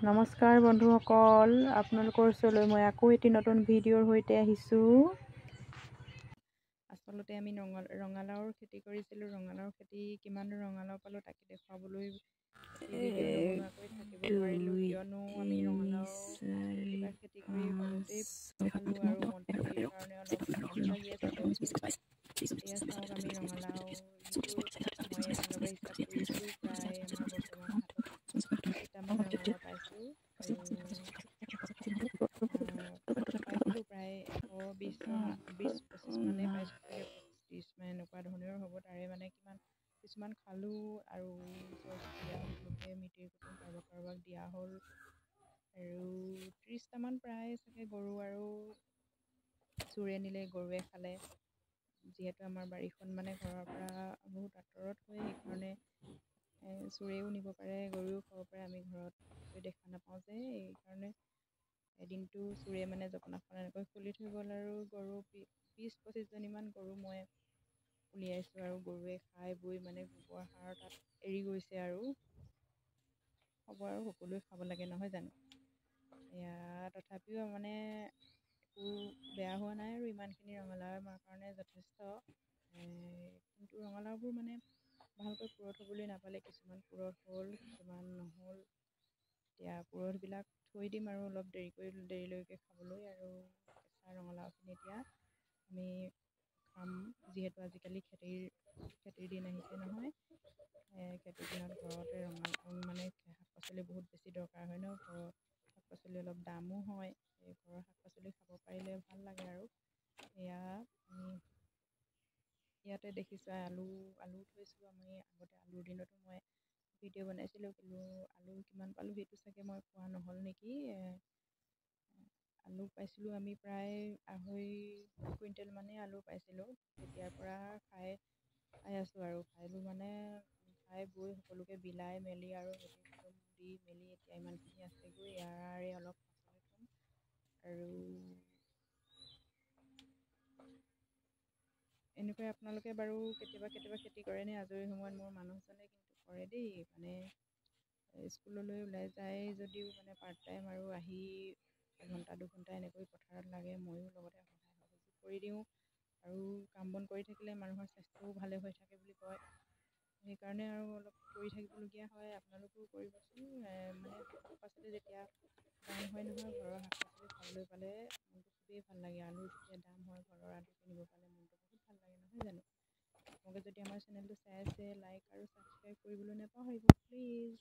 নমস্কাৰ বন্ধুসকল, আপোনালোকৰ ওচৰলৈ মই আকৌ এটি নতুন ভিডিঅ'ৰ সৈতে আহিছোঁ। আচলতে আমি ৰঙালাওৰ খেতি কৰিছিলোঁ। ৰঙালাওৰ খেতি কিমান ৰঙালাও পালোঁ তাকে দেখুৱাবলৈ ভিডিঅ' নবনোৱাকৈ থাকিব নোৱাৰিলোঁ, কিয়নো আমি ৰঙালাও খেতি কৰি ঘৰতেই খালোঁ আৰু মন্থলিৰ কাৰণে অলপ ভালো লাগি আছে দিয়কচোন। এতিয়া চাওক, আমি ৰঙালাও যিটো মই এফালৰ পৰা হিচাপ কৰিছোঁ, প্ৰায় আমাৰ বৰ্তমান হাতত কেইটামান ৰঙালাও পাইছোঁ আৰু পাইছিলোঁ প্ৰায় 120-25 মানে পাইছোঁ চাগে, 25-30 মানে এনেকুৱা ধৰণৰ হ'ব। তাৰে মানে কিছুমান খালোঁ আৰু ওচৰ চুবুৰীয়া সকলোকে মিতিৰ কুটুম কাৰোবাক দিয়া হ'ল আৰু 30টামান প্ৰায় চাগে গৰু আৰু চোৰে নিলে, গৰুৱে খালে। যিহেতু আমাৰ বাৰীখন মানে ঘৰৰ পৰা বহুত আঁতৰত হয়, সেইকাৰণে চোৰেও নিব পাৰে, গৰুও খাব পাৰে। আমি ঘৰত দেখা নাপাওঁ যে, এইকাৰণে এদিনটো চোৰে মানে জপনাখন এনেকৈ খুলি থৈ গ'ল আৰু গৰু 20-25জনীমান গৰু মই উলিয়াইছোঁ আৰু গৰুৱে খাই বৈ মানে গোবৰ সাৰ তাত এৰি গৈছে আৰু হ'ব আৰু সকলোৱে খাব লাগে নহয় জানো। এয়া তথাপিও মানে একো বেয়া হোৱা নাই আৰু ইমানখিনি ৰঙালাও আমাৰ কাৰণে যথেষ্ট। কিন্তু ৰঙালাওবোৰ মানে ভালকৈ পুৰঠ হ'বলৈ নাপালে, কিছুমান পুৰঠ হ'ল, কিছুমান নহ'ল। এতিয়া পুৰঠবিলাক থৈ দিম আৰু অলপ দেৰিলৈকে খাবলৈ, আৰু কেঁচা ৰঙালাওখিনি এতিয়া আমি খাম, যিহেতু আজিকালি খেতিৰ দিন আহিছে নহয়। খেতিৰ দিনত ঘৰতে মানে শাক পাচলি বহুত বেছি দৰকাৰ হয় ন। ঘৰৰ শাক পাচলি অলপ দামো হয়, ঘৰৰ শাক পাচলি খাব পাৰিলে ভাল লাগে আৰু। এয়া ইয়াতে দেখিছোঁ আলু থৈছোঁ। আমি আগতে আলুৰ দিনতো মই ভিডিঅ' বনাইছিলোঁ, কিন্তু আলু কিমান পালোঁ সেইটো চাগে মই কোৱা নহ'ল নেকি। আলু পাইছিলোঁ আমি প্ৰায় 2.5 কুইণ্টেল মানেই আলু পাইছিলোঁ। তেতিয়াৰ পৰা খাই আছোঁ আৰু খাই বৈ সকলোকে বিলাই মেলি আৰু মিতিৰ কুটুম দি মেলি এতিয়া ইমানখিনি আছেগৈ। ইয়াৰে অলপ পাছলৈ থ'ম আৰু এনেকৈ আপোনালোকে বাৰু কেতিয়াবা খেতি কৰেনে? আজৰি সময়ত মোৰ মানুহজনে কিন্তু কৰে দেই, মানে স্কুললৈ ওলাই যায় যদিও মানে পাৰ্ট টাইম আৰু আহি এঘণ্টা-2ঘণ্টা এনেকৈ পথাৰত লাগে। ময়ো লগতে সহায় সহযোগ কৰি দিওঁ, আৰু কাম বন কৰি থাকিলে মানুহৰ স্বাস্থ্যও ভালে হৈ থাকে বুলি কয়, সেইকাৰণে আৰু অলপ কৰি থাকিবলগীয়া হয়। আপোনালোকেও কৰিবচোন। মানে শাক পাচলি যেতিয়া দাম হয় নহয়, ঘৰৰ শাক পাচলি খাবলৈ পালে মনটো খুবেই ভাল লাগে। আলুৰ যেতিয়া দাম হয়, ঘৰৰ আলু কিনিব পালে মনটো বহুত ভাল লাগে নহয় জানো। আপোনালোকে যদি আমাৰ চেনেলটো চাই আছে, লাইক আৰু ছাবস্ক্ৰাইব কৰিবলৈ নাপাহৰিব প্লিজ।